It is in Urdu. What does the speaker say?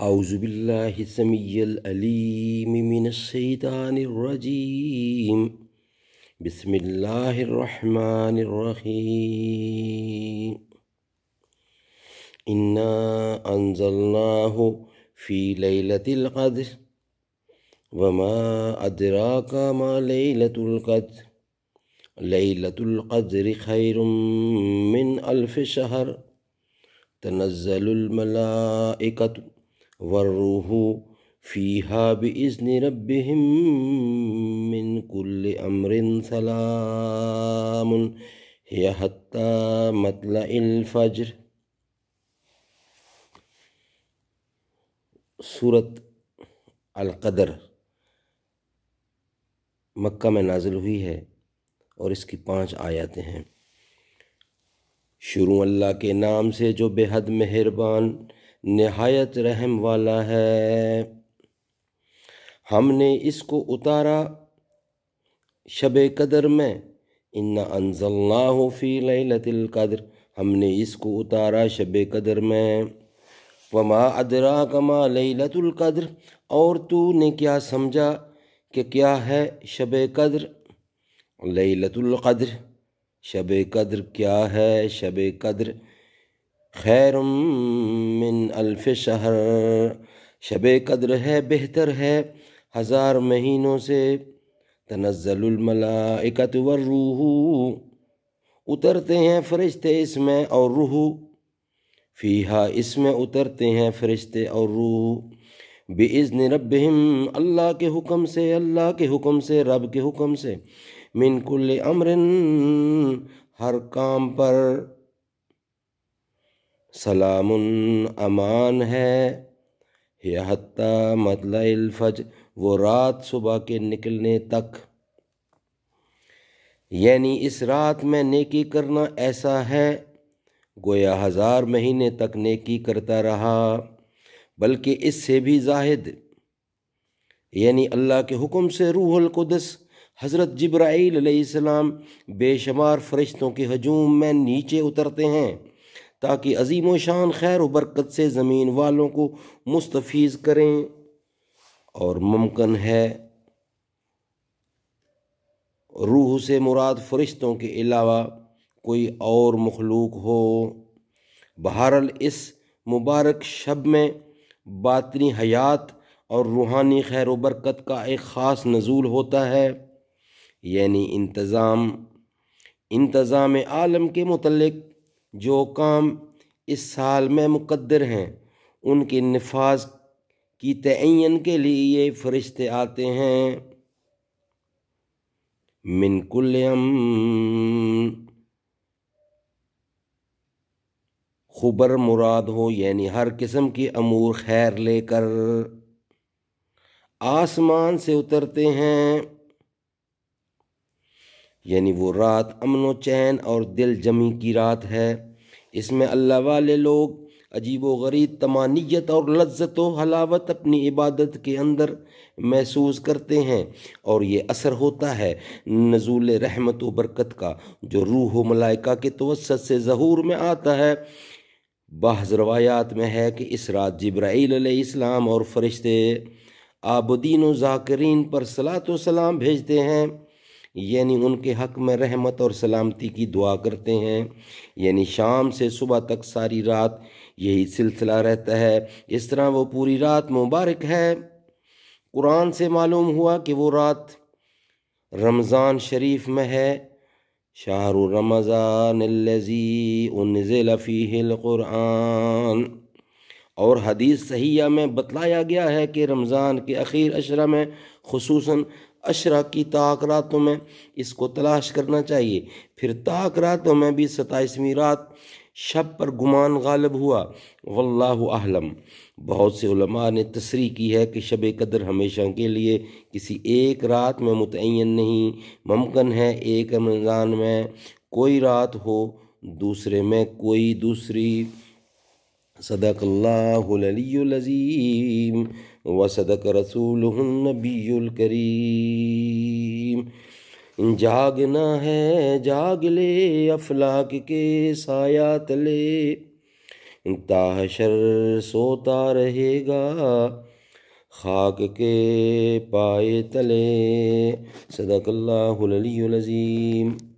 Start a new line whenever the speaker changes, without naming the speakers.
أعوذ بالله السميع العليم من الشيطان الرجيم. بسم الله الرحمن الرحيم. إنا أنزلناه في ليلة القدر وما أدراك ما ليلة القدر. ليلة القدر خير من ألف شهر. تنزل الملائكة والروح فيها بإذن ربهم من كل أمر سلام هي حتى مطلع الفجر. سورت القدر مکہ میں نازل ہوئی ہے اور اس کی 5 آیاتیں ہیں۔ شروع اللہ کے نام سے جو بے حد مہربان نہایت رحم والا ہے۔ ہم نے اس کو اتارا شب قدر میں۔ انا انزلناہ فی لیلۃ القدر، ہم نے اس کو اتارا شب قدر میں۔ وما ادراک ما لیلۃ القدر، اور تو نے کیا سمجھا کہ کیا ہے شب قدر۔ لیلۃ القدر، شب قدر کیا ہے؟ شب قدر خیر من الف شہر، شب قدر ہے بہتر ہے 1000 مہینوں سے۔ تنزل الملائکۃ والروح، اترتے ہیں فرشتے اس میں اور روح، فیہا اس میں اترتے ہیں فرشتے اور روح، بِإِذْنِ رَبِّهِمْ اللہ کے حکم سے، اللہ کے حکم سے، رب کے حکم سے، من کل امر ہر کام پر، سلام امان ہے، یا حتی مطلع الفجر وہ رات صبح کے نکلنے تک۔ یعنی اس رات میں نیکی کرنا ایسا ہے گویا 1000 مہینے تک نیکی کرتا رہا، بلکہ اس سے بھی زاہد۔ یعنی اللہ کے حکم سے روح القدس حضرت جبرائیل علیہ السلام بے شمار فرشتوں کے ہجوم میں نیچے اترتے ہیں تاکہ عظیم و شان خیر و برکت سے زمین والوں کو مستفیض کریں۔ اور ممکن ہے روح سے مراد فرشتوں کے علاوہ کوئی اور مخلوق ہو۔ بہرحال اس مبارک شب میں باطنی حیات اور روحانی خیر و برکت کا ایک خاص نزول ہوتا ہے۔ یعنی انتظام عالم کے متعلق جو کام اس سال میں مقدر ہیں ان کے نفاذ کی تعین کے لیے یہ فرشتے آتے ہیں۔ من کل خبر مراد ہو، یعنی ہر قسم کی امور خیر لے کر آسمان سے اترتے ہیں۔ یعنی وہ رات امن و چین اور دل جمی کی رات ہے۔ اس میں اللہ والے لوگ عجیب و غریب طمانینت اور لذت و حلاوت اپنی عبادت کے اندر محسوس کرتے ہیں، اور یہ اثر ہوتا ہے نزول رحمت و برکت کا جو روح و ملائکہ کے توسط سے ظہور میں آتا ہے۔ بعض روایات میں ہے کہ اس رات جبرائیل علیہ السلام اور فرشتے عابدین و ذاکرین پر صلاۃ و سلام بھیجتے ہیں، یعنی ان کے حق میں رحمت اور سلامتی کی دعا کرتے ہیں۔ یعنی شام سے صبح تک ساری رات یہی سلسلہ رہتا ہے۔ اس طرح وہ پوری رات مبارک ہے۔ قرآن سے معلوم ہوا کہ وہ رات رمضان شریف میں ہے۔ شہر رمضان الذی انزل فیہ القرآن، اور حدیث صحیحہ میں بتلایا گیا ہے کہ رمضان کے اخیر عشرہ میں، خصوصاً عشرہ کی طاق راتوں میں اس کو تلاش کرنا چاہیے۔ پھر طاق راتوں میں بھی 27ویں رات شب پر گمان غالب ہوا، واللہ اعلم۔ بہت سے علماء نے تصریح کی ہے کہ شب قدر ہمیشہ کے لیے کسی ایک رات میں متعین نہیں، ممکن ہے ایک رمضان میں کوئی رات ہو، دوسرے میں کوئی دوسری۔ صدق اللہ العلی العظیم وصدق رسولہ النبی الکریم۔ جاگنا ہے جاگ لے افلاک کے سایہ تلے، انتہا حشر سوتا رہے گا خاک کے پائے تلے۔ صدق اللہ العلی العظیم۔